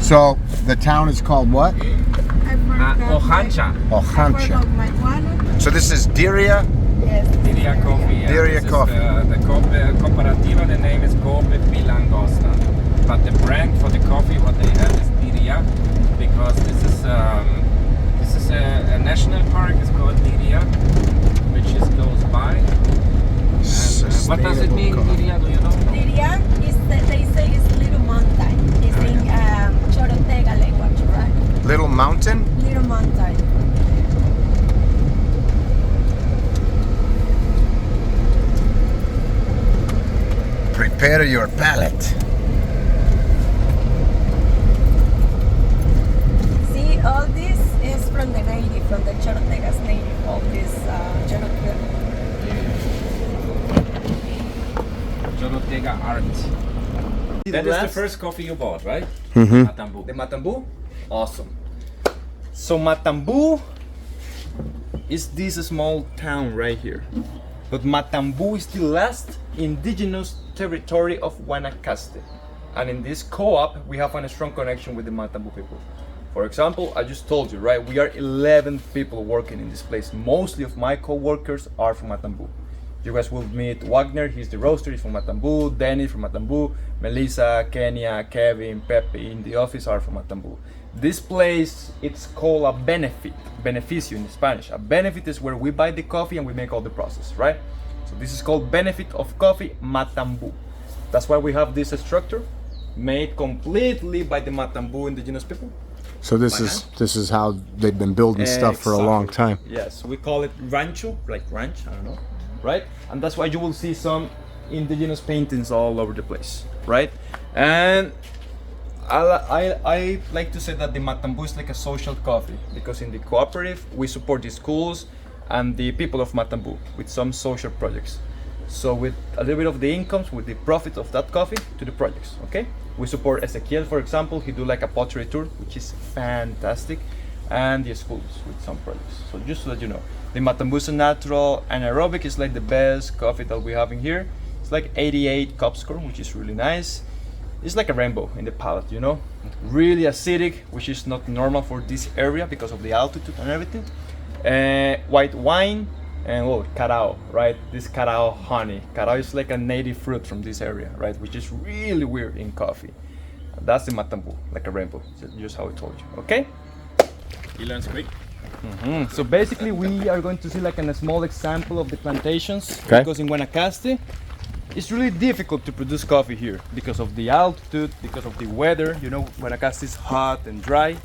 So the town is called what? Ojancha. Ojancha. So this is Deia? Yes. Deia Coffee. Yeah. Deia Coffee. The cooperativa, the name is Coopepilangosta. But the brand for the coffee, what they have is Deia, because this is a national park. It's called Deia, which is close by. And, what does it mean, Deia? Do you know? Deia is they say it's little mountain. It's in Chorotega language, right? Little mountain? Little mountain. Prepare your palate. See, all this is from the native, from the Chorotega's native, all this Chorotega art. That is the first coffee you bought, right? Mm-hmm. Matambo. The Matambo? Awesome. So Matambo is this small town right here. But Matambo is the last indigenous territory of Guanacaste. And in this co-op, we have a strong connection with the Matambo people. For example, I just told you, right? We are 11 people working in this place. Mostly of my co-workers are from Matambo. You guys will meet Wagner, he's the roaster, he's from Matambo, Dennis from Matambo, Melissa, Kenya, Kevin, Pepe in the office are from Matambo. This place, it's called a beneficio in Spanish. A benefit is where we buy the coffee and we make all the process, right? So this is called benefit of coffee, Matambo. That's why we have this structure made completely by the Matambo indigenous people. So this is how they've been building stuff for a long time. Yes, we call it rancho, like ranch, I don't know, right? And that's why you will see some indigenous paintings all over the place, right? And I like to say that the Matambo is like a social coffee, because in the cooperative we support the schools and the people of Matambo with some social projects. So with a little bit of the incomes, with the profit of that coffee to the projects, okay? We support Ezequiel, for example. He do like a pottery tour, which is fantastic, and the schools with some projects. So just so that you know, the Matambo is a natural anaerobic. Is like the best coffee that we have in here. It's like 88 cup score, which is really nice. It's like a rainbow in the palate, you know? Really acidic, which is not normal for this area because of the altitude and everything. White wine and carao, right? This carao honey. Carao is like a native fruit from this area, right? Which is really weird in coffee. That's the Matambo, like a rainbow, just how I told you, okay? He learns quick. So basically we are going to see like a small example of the plantations, okay? Because in Guanacaste, it's really difficult to produce coffee here because of the altitude, because of the weather. You know, Guanacaste is hot and dry.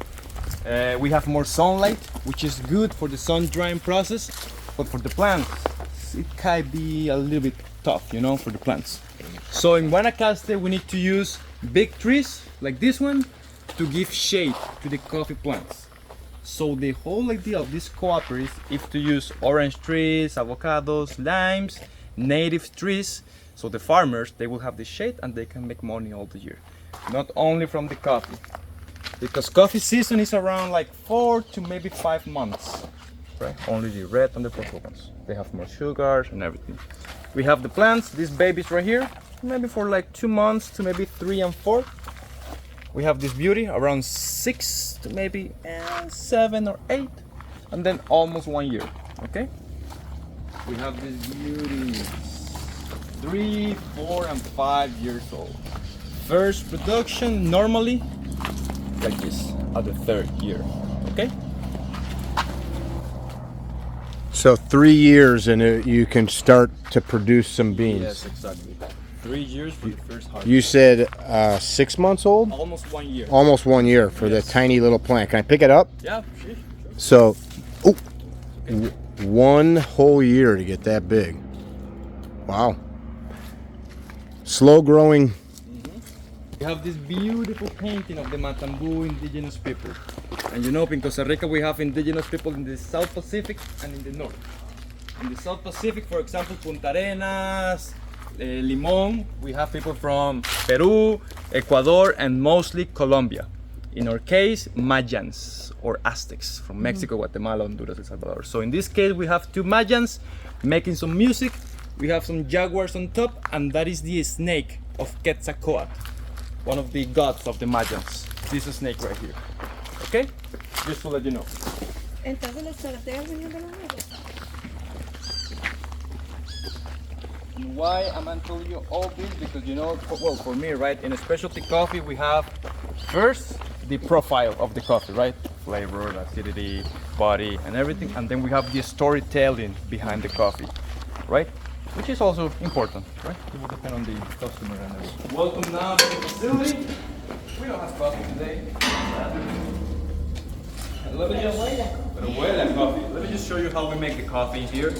We have more sunlight, which is good for the sun drying process, but for the plants, it can be a little bit tough, you know, for the plants. So in Guanacaste, we need to use big trees like this one to give shade to the coffee plants. So the whole idea of this cooperative is to use orange trees, avocados, limes, native trees. So the farmers, they will have the shade and they can make money all the year. Not only from the coffee. Because coffee season is around like 4 to maybe 5 months. Right? Only the red and the purple ones. They have more sugars and everything. We have the plants, these babies right here, maybe for like 2 months to maybe 3 and 4. We have this beauty around 6 to maybe 7 or 8. And then almost 1 year, okay? We have this beauty. 3, 4, and 5 years old. First production normally like this at the 3rd year. Okay. So 3 years and you can start to produce some beans. Yes, exactly. 3 years for the first harvest. You said 6 months old? Almost 1 year. Almost 1 year for the tiny little plant. Can I pick it up? Yeah, sure. So, 1 whole year to get that big. Wow. Slow growing. We have this beautiful painting of the Matambo indigenous people. And you know, in Costa Rica we have indigenous people in the South Pacific and in the North. In the South Pacific, for example, Punta Arenas, Limón, we have people from Peru, Ecuador, and mostly Colombia. In our case, Mayans or Aztecs from Mexico, Guatemala, Honduras, El Salvador. So in this case, we have 2 Mayans making some music. We have some jaguars on top, and that is the snake of Quetzalcoatl. one of the gods of the Mayans. This is a snake right here. Okay? Just to let you know. Entonces los chorotegas venían de los negros. Why am I telling you all this? Because you know, well, for me, right, in a specialty coffee, we have first the profile of the coffee, right? Flavor, acidity, body, and everything. And then we have the storytelling behind the coffee, right? Which is also important, right? It will depend on the customer and everything. Welcome now to the facility. We don't have coffee today. Let me just show you how we make the coffee here.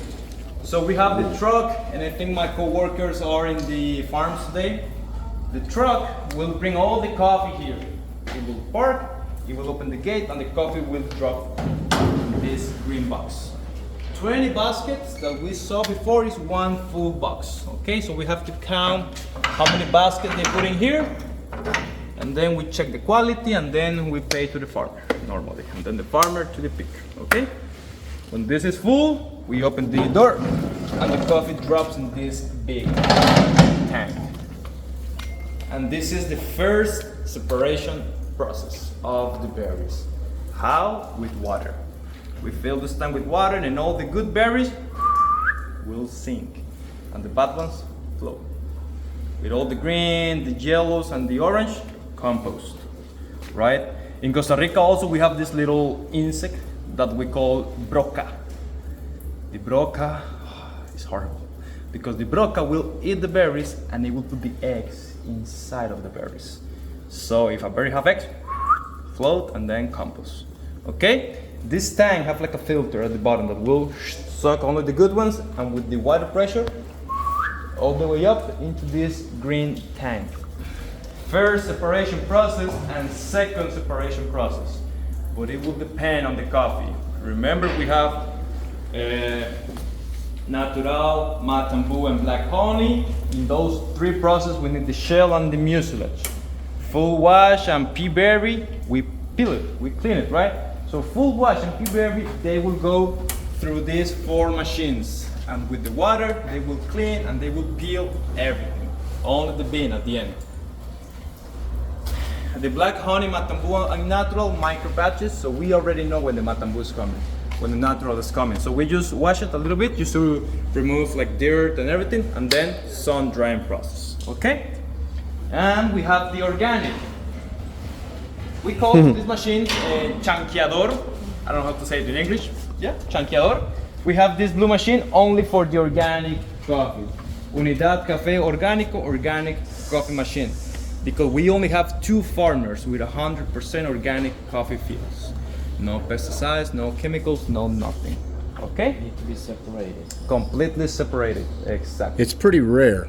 So we have the truck, and I think my co-workers are in the farms today. The truck will bring all the coffee here. It will park, it will open the gate, and the coffee will drop in this green box. 20 baskets that we saw before is one full box. Okay, so we have to count how many baskets they put in here, and then we check the quality, and then we pay to the farmer normally, and then the farmer to the picker. Okay, when this is full, we open the door, and the coffee drops in this big tank. And this is the first separation process of the berries. How? With water. We fill this tank with water, and all the good berries will sink, and the bad ones float. With all the green, the yellows, and the orange, compost, right? In Costa Rica also we have this little insect that we call broca. The broca is horrible because the broca will eat the berries and it will put the eggs inside of the berries. So if a berry have eggs, float and then compost. Okay? This tank have like a filter at the bottom that will suck only the good ones, and with the water pressure all the way up into this green tank. First separation process and second separation process, but it will depend on the coffee. Remember, we have natural, Matambo, and black honey. In those three processes, we need the shell and the mucilage. Full wash and pea berry, we peel it, we clean it, right? So full wash and pea berry, they will go through these 4 machines, and with the water, they will clean and they will peel everything, only the bean at the end. The black honey, Matambo, and natural micro batches, so we already know when the Matambo is coming, when the natural is coming. So we just wash it a little bit just to remove like dirt and everything, and then sun drying process. Okay? And we have the organic. We call this machine chanqueador. I don't know how to say it in English. Yeah, chanqueador. We have this blue machine only for the organic coffee. Unidad Café Orgánico, organic coffee machine. Because we only have 2 farmers with 100% organic coffee fields. No pesticides, no chemicals, no nothing. Okay? Need to be separated. Completely separated, exactly. It's pretty rare.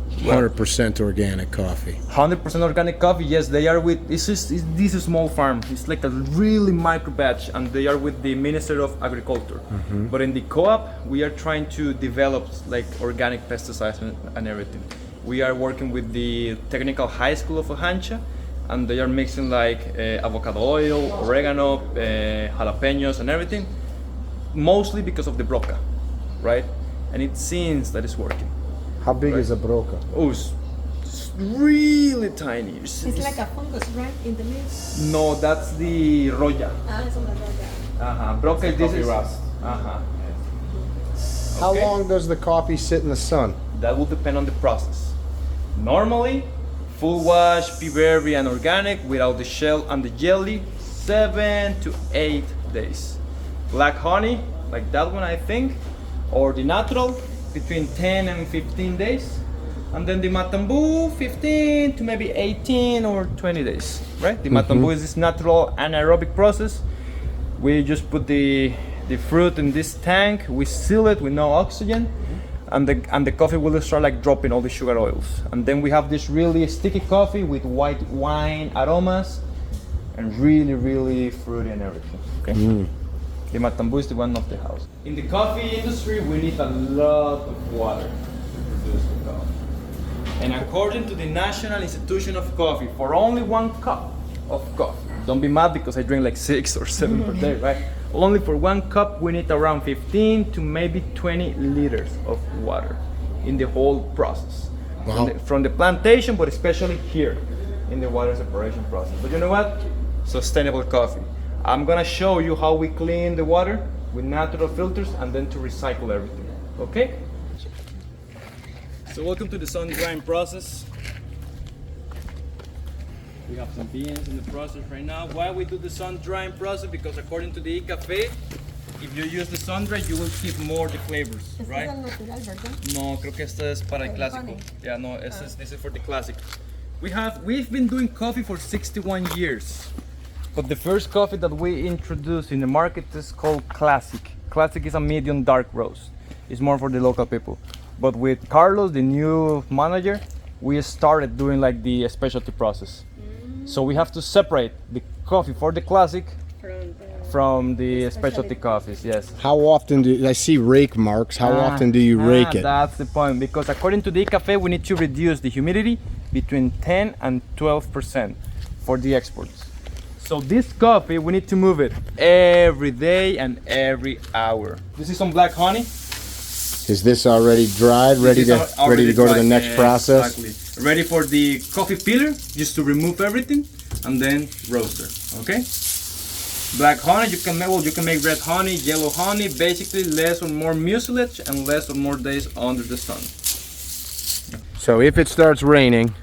100% organic coffee. 100% organic coffee, yes, they are with, this is small farm. It's like a really micro batch, and they are with the Minister of Agriculture. But in the co-op, we are trying to develop like organic pesticides and everything. We are working with the Technical High School of Ojancha, and they are mixing like avocado oil, oregano, jalapenos, and everything, mostly because of the broca, right? And it seems that it's working. How big is a broca? Oh, it's really tiny. It's like a fungus, right? In the leaves. No, that's the roya. It's on the road. Broca, this Coffee is rust. How Okay. long does the coffee sit in the sun? That will depend on the process. Normally, full wash, pea berry, and organic without the shell and the jelly, 7 to 8 days. Black honey, like that one I think, or the natural, between 10 and 15 days. And then the Matambo, 15 to maybe 18 or 20 days, right? The Matambo is this natural anaerobic process. We just put the fruit in this tank, we seal it with no oxygen, and the coffee will start like dropping all the sugar oils. And then we have this really sticky coffee with white wine aromas and really, really fruity and everything. Okay? The Matambo is the one of the house. In the coffee industry, we need a lot of water to produce the coffee. And according to the National Institution of Coffee, for only 1 cup of coffee, don't be mad because I drink like 6 or 7 per day, right? Only for 1 cup, we need around 15 to maybe 20 liters of water in the whole process. Wow. From the plantation, but especially here in the water separation process. But you know what? Sustainable coffee. I'm gonna show you how we clean the water with natural filters and then to recycle everything. Okay? So welcome to the sun drying process. We have some beans in the process right now. Why we do the sun drying process? Because according to the café, if you use the sun dry, you will keep more the flavors, right? ¿Este es el natural, verdad? No, creo que este es para el El clásico. honey. Yeah, no, this is for the classic. We've been doing coffee for 61 years. But the first coffee that we introduced in the market is called Classic. Classic is a medium dark roast. It's more for the local people. But with Carlos, the new manager, we started doing like the specialty process. So we have to separate the coffee for the classic from the specialty coffees, yes. How often do I see rake marks? How often do you rake it? That's the point, because according to the cafe, we need to reduce the humidity between 10 and 12% for the exports. So this coffee, we need to move it every day and every hour. This is some black honey. Is this already dried, ready to go to the next process? Exactly. Ready for the coffee peeler, just to remove everything, and then roaster. Okay. Black honey, you can make red honey, yellow honey, basically less or more mucilage and less or more days under the sun. So if it starts raining,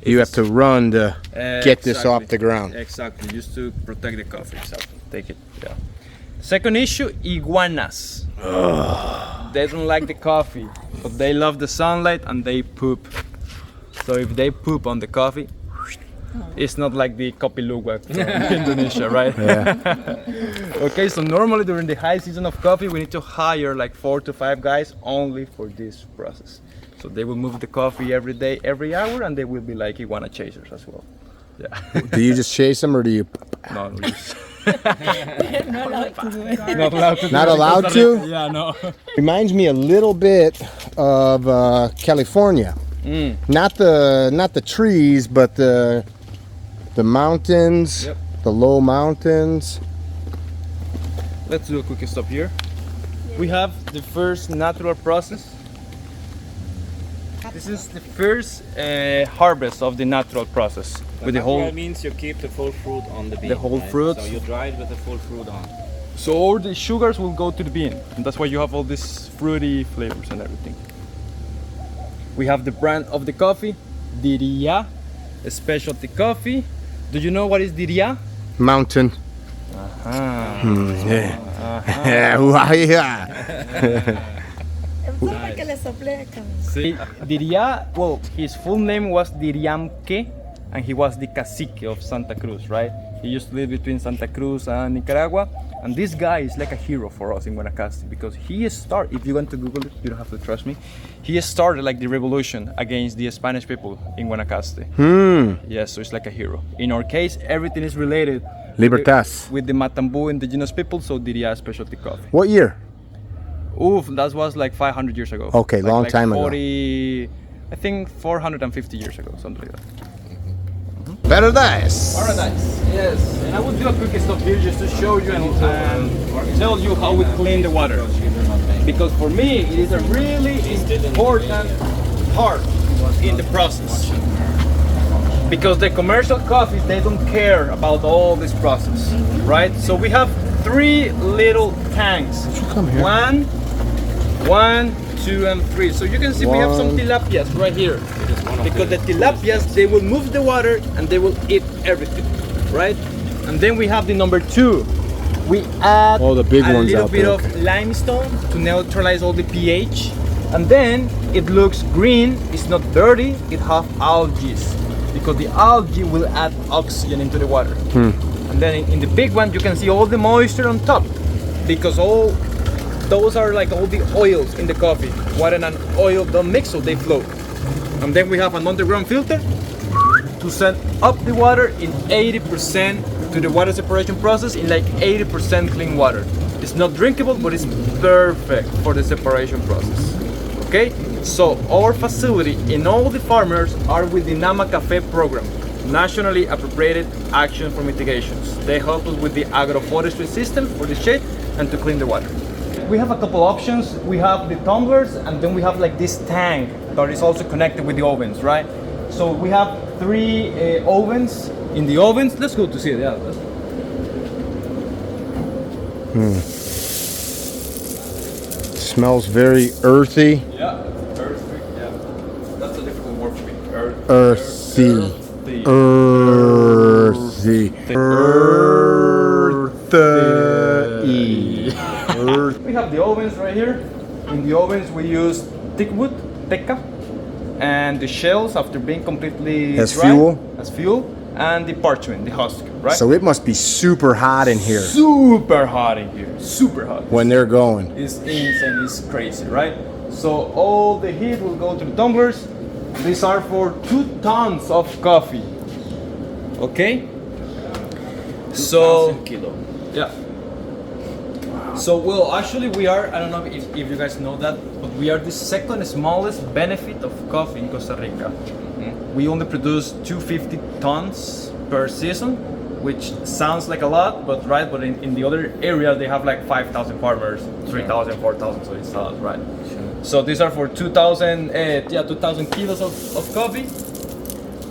you have to run to get this off the ground. Exactly, just to protect the coffee. Exactly. Take it. Yeah. Second issue, iguanas. They don't like the coffee, but they love the sunlight and they poop. So if they poop on the coffee, it's not like the kopi luwak from Indonesia, right? Yeah. Okay, so normally during the high season of coffee, we need to hire like 4 to 5 guys only for this process. So they will move the coffee every day, every hour, and they will be like iguana chasers as well. Yeah. Do you just chase them, or do you? No, we just No allowed to do it. not allowed to. Not allowed to? Yeah, no. Reminds me a little bit of California. Not the trees, but the mountains, Yep. the low mountains. Let's do a quick stop here. We have the first natural process. This is the first harvest of the natural process. With the whole, means you keep the full fruit on the bean. The whole fruit. So you dry it with the full fruit on. so all the sugars will go to the bean, and that's why you have all these fruity flavors and everything. We have the brand of the coffee, Deia, a specialty coffee. Do you know what is Deia? Mountain. Yeah. Para que le sople acá. See, Deia, well, his full name was Diriamque, and he was the cacique of Santa Cruz, right? He used to live between Santa Cruz and Nicaragua, and this guy is like a hero for us in Guanacaste, because he started, if you want to Google it, you don't have to trust me, he started like the revolution against the Spanish people in Guanacaste. Yes, so it's like a hero. In our case, everything is related Libertas. with the Matambo indigenous people, so Deia specialty coffee. What year? Oof, that was like 500 years ago. Okay, long time ago. 40, I think 450 years ago, something like that. Paradise. Paradise, yes. And I will do a quick stop here just to show you and tell you how we clean the water. Because for me, it is a really important part in the process. Because the commercial coffees, they don't care about all this process, right? So we have 3 little tanks. Come here. 1, 2, and 3. So you can see we have some tilapias right here. Because the tilapias, they will move the water and they will eat everything, right? And then we have the number 2. We add the big a ones little out bit there. of limestone to neutralize all the pH. And then it looks green, it's not dirty, it has algae. Because the algae will add oxygen into the water. And then in the big one, you can see all the moisture on top. Because all those are like all the oils in the coffee. Water and oil don't mix, so they float. And then we have an underground filter to send up the water in 80% to the water separation process in like 80% clean water. It's not drinkable, but it's perfect for the separation process. Okay, so our facility and all the farmers are with the NAMA Cafe program, Nationally Appropriated Action for Mitigations. They help us with the agroforestry system for the shade and to clean the water. We have a couple options. We have the tumblers, and then we have like this tank that is also connected with the ovens, right? So we have 3 ovens. In the ovens, let's go to see it. Yeah. Smells very earthy. Yeah, earthy. Yeah, that's a difficult word for me. Earthy. Earthy. Earthy. We have the ovens right here. In the ovens, we use thick wood, teca, and the shells after being completely As dry, fuel? as fuel, and the parchment, the husk, right? So it must be super hot in here Super hot in here, super hot. when they're going. It's insane, it's crazy, right? So all the heat will go to the tumblers. These are for 2 tons of coffee. Okay? So, kilo. yeah. So, well, actually we are, I don't know if you guys know that, but we are the second smallest benefit of coffee in Costa Rica. We only produce 250 tons per season, which sounds like a lot, but in the other area they have like 5,000 farmers, 3,000, 4,000, so it's a lot, right? So these are for 2,000 kilos of coffee,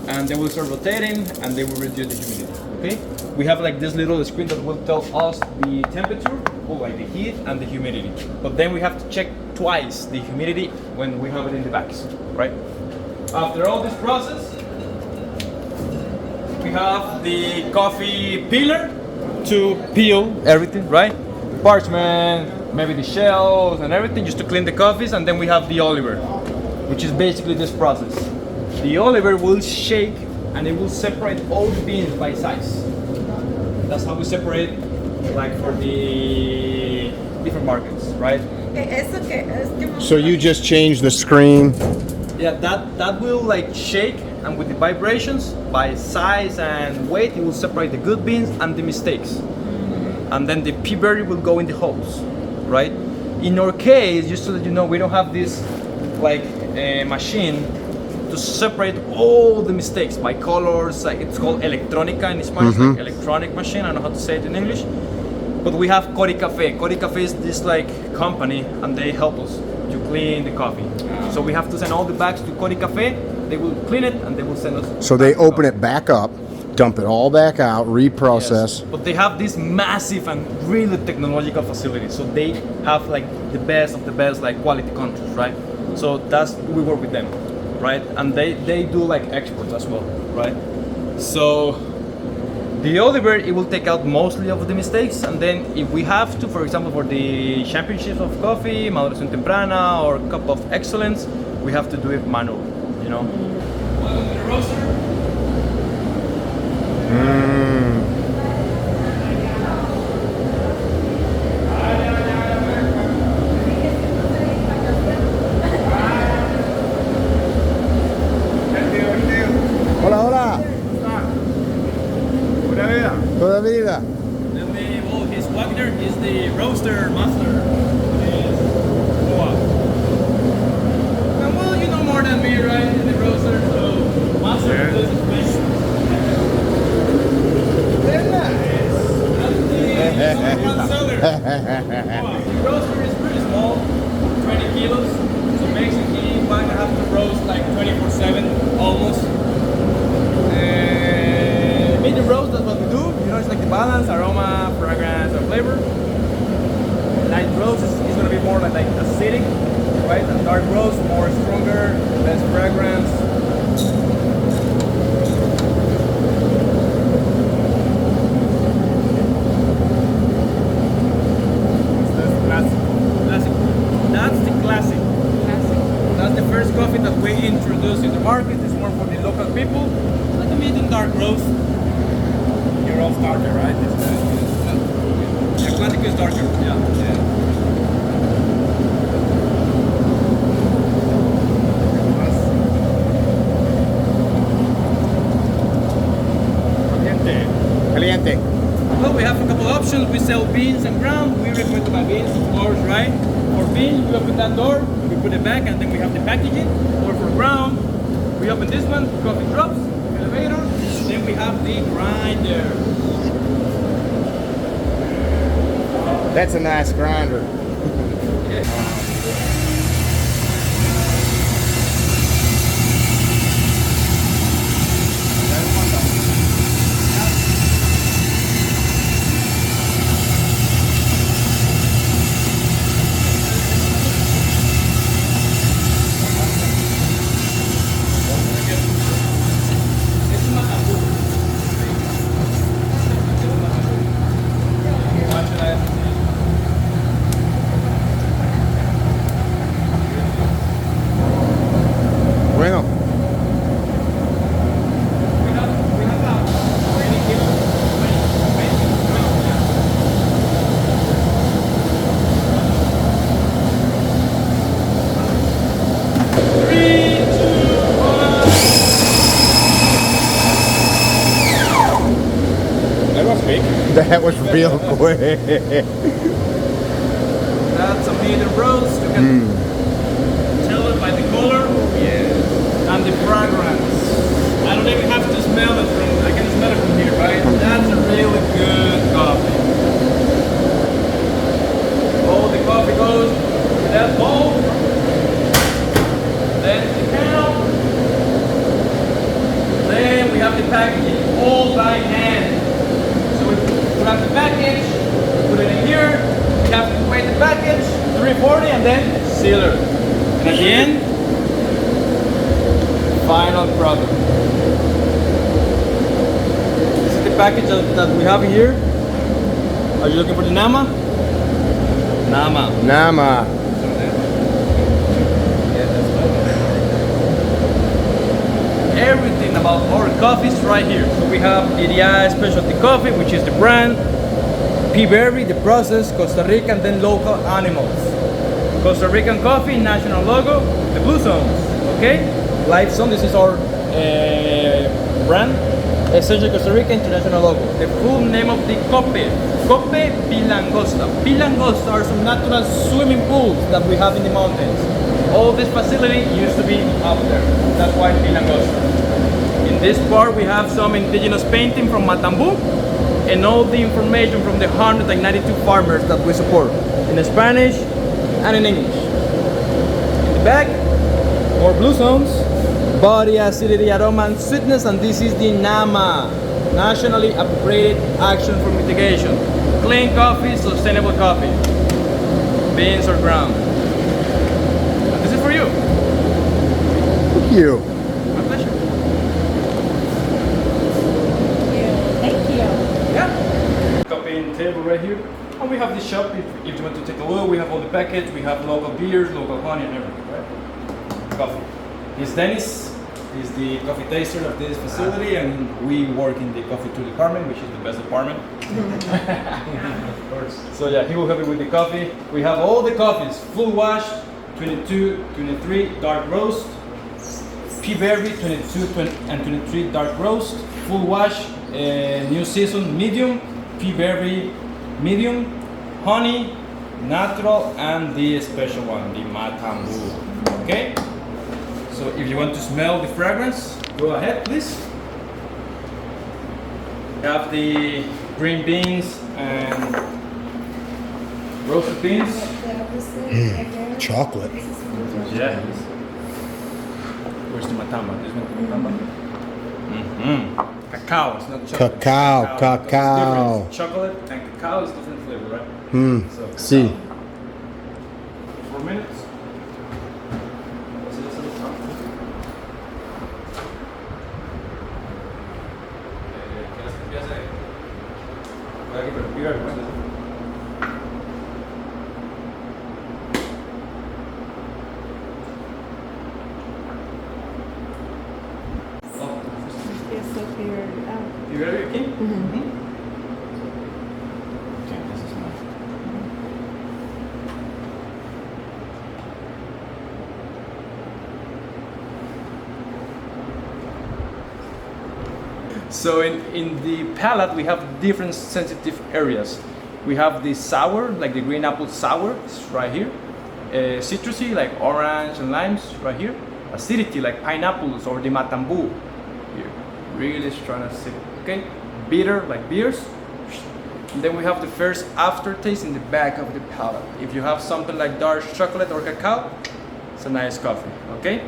and they will start rotating and they will reduce the humidity. Okay, we have like this little screen that will tell us the temperature, or like the heat and the humidity. But then we have to check twice the humidity when we have it in the bags, right? After all this process, we have the coffee peeler to peel everything, right? Parchment, maybe the shells and everything, just to clean the coffees. And then we have the oliver, which is basically this process. The oliver will shake and it will separate all the beans by size. That's how we separate, like for the different markets, right? So you just change the screen. Yeah, that will like shake, and with the vibrations by size and weight, it will separate the good beans and the mistakes. And then the pea berry will go in the holes, right? In our case, just so that you know, we don't have this like machine to separate all the mistakes by colors. Like it's called electronica in Spanish, like electronic machine. I don't know how to say it in English. But we have Coopepilangosta. Coopepilangosta is this like company, and they help us to clean the coffee. So we have to send all the bags to Coopepilangosta. They will clean it and they will send us. So they open it back up, dump it all back out, reprocess. Yes. But they have this massive and really technological facility. So they have like the best of the best like quality controls, right? So we work with them, right? And they do like exports as well, right? So the oliver, it will take out mostly of the mistakes, and then if we have to, for example, for the championships of coffee, Maduración Temprana or Cup of Excellence, we have to do it manual, you know. Welcome to the roaster. Hola, hola. Toda vida. His Wagner is the roaster master. And well, you know more than me, right? In the roaster, so master does his best. The roaster is pretty small, 20 kilos. So basically, Wagner have to roast like 24/7 almost. Medium roast, that's what we do. You know, it's like the balance, aroma, fragrance, and flavor. Light roast is going to be more like acidic, right? And dark roast, more stronger, less fragrance. Classic. That's the classic. That's the first coffee that we introduced in the market. It's more for the local people. Like a medium dark roast. You're all darker, right? The classic is darker. Yeah. Caliente. Well, we have a couple options. We sell beans and ground. We recommend to buy beans, of course, right? For beans, we open that door, we put it back, and then we have the packaging. Or for ground, we open this one, coffee drops, elevator. Then we have the grinder. That's a nice grinder. quick. That was real quick. That's a medium roast. You can tell it by the color. Yes. And the fragrance. I don't even have to smell it from. I can smell it from here, right? That's a really good coffee. Oh, the coffee goes to that bowl. Then the can. Then we have the packaging, all by hand. So we grab the package, put it in here. We have to weigh the package, 340, and then seal it. And at the end, final product. This is the package that we have here. Are you looking for the Nama? Nama. Nama. Everything about our coffees right here. So we have Deia specialty coffee, which is the brand. P-Berry, the process, Costa Rica, and then local animals. Costa Rican coffee, national logo, the blue zones. Okay? Live zone, this is our brand. Essential Costa Rica international logo. The full name of the Coopepilangosta. Pilangosta are some natural swimming pools that we have in the mountains. All this facility used to be up there. That's why Pilangosta. In this part we have some indigenous painting from Matambo and all the information from the 192 farmers that we support in Spanish and in English. In the back, more blue zones, body, acidity, aroma, and sweetness, and this is the NAMA, Nationally Upgraded Action for Mitigation. Clean coffee, sustainable coffee. Beans or ground. And this is for you. Thank you. My pleasure. Thank you. Yeah. Copying table right here. And we have the shop if you want to take a look. We have all the package. We have local beers, local honey, and everything, right? Coffee. He's Dennis. He's the coffee taster of this facility, and we work in the coffee tool department, which is the best department. Of course. So yeah, he will help you with the coffee. We have all the coffees: full wash, 22, 23 dark roast, P-Berry 22 and 23 dark roast, full wash, new season medium, P-Berry medium, honey, natural, and the special one, the Matambo. Okay? So if you want to smell the fragrance, go ahead please. We have the green beans and roasted beans. Chocolate. Yeah. Where's the Matambo? This one, the Matambo? Mm-hmm. Cacao, it's not chocolate. Cacao. It's different. Chocolate and cacao is different flavor, right? So, cacao. See. 4 minutes. You ready, okay? Okay, this is nice. So in the palate we have different sensitive areas. We have the sour, like the green apple sour, it's right here. Citrusy, like orange and limes, right here. Acidity, like pineapples or the Matambo, here. Really strong acid. Okay, bitter like beers. And then we have the first aftertaste in the back of the palate. If you have something like dark chocolate or cacao, it's a nice coffee. Okay,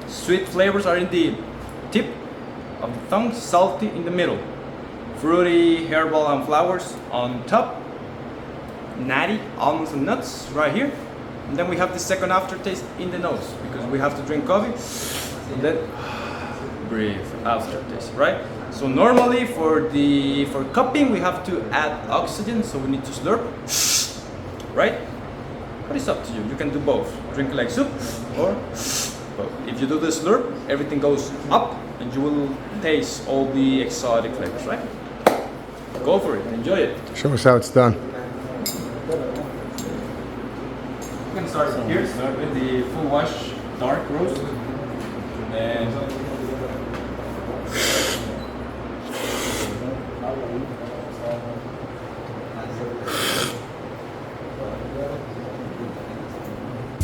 sweet flavors are in the tip of the tongue, salty in the middle, fruity, herbal, and flowers on top, nutty, almonds and nuts right here. And then we have the second aftertaste in the nose because we have to drink coffee and then breathe aftertaste, right? So normally for cupping we have to add oxygen, so we need to slurp, right? But it's up to you. You can do both. Drink like soup or both. If you do the slurp, everything goes up and you will taste all the exotic flavors, right? Go for it. Enjoy it. Show us how it's done. We're gonna start here. Start with the full wash dark roast, and then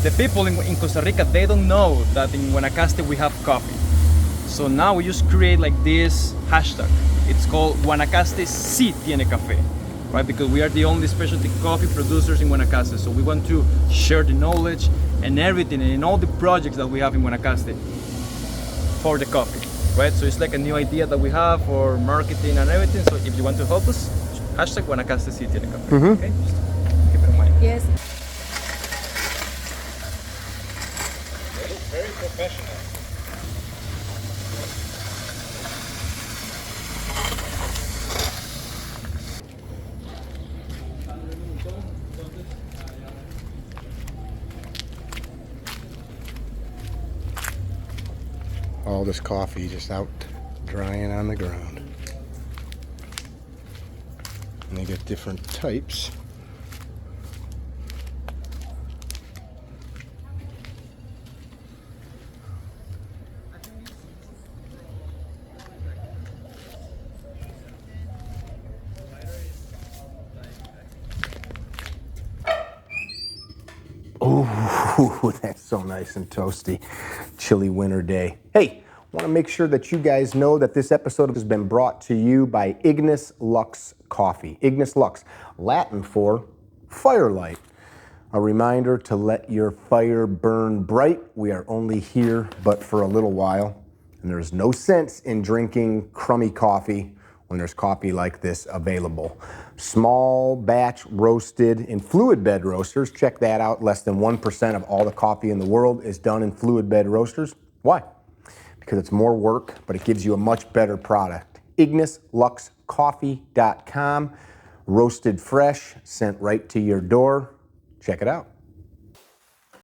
the people in Costa Rica, they don't know that in Guanacaste we have coffee. So now we just create like this hashtag. It's called Guanacaste sí tiene café, right? Because we are the only specialty coffee producers in Guanacaste. So we want to share the knowledge and everything and in all the projects that we have in Guanacaste for the coffee, right? So it's like a new idea that we have for marketing and everything. So if you want to help us, hashtag Guanacaste sí tiene café. Okay? Just keep it in mind. Yes. Very professional. All this coffee just out drying on the ground. And they get different types. Oh, that's so nice and toasty. Chilly winter day. Hey, want to make sure that you guys know that this episode has been brought to you by Ignis Lux Coffee. Ignis Lux, Latin for firelight. A reminder to let your fire burn bright. We are only here but for a little while, and there's no sense in drinking crummy coffee when there's coffee like this available. Small batch roasted in fluid bed roasters. Check that out. Less than 1% of all the coffee in the world is done in fluid bed roasters. Why? Because it's more work, but it gives you a much better product. IgnisLuxCoffee.com. Roasted fresh, sent right to your door. Check it out.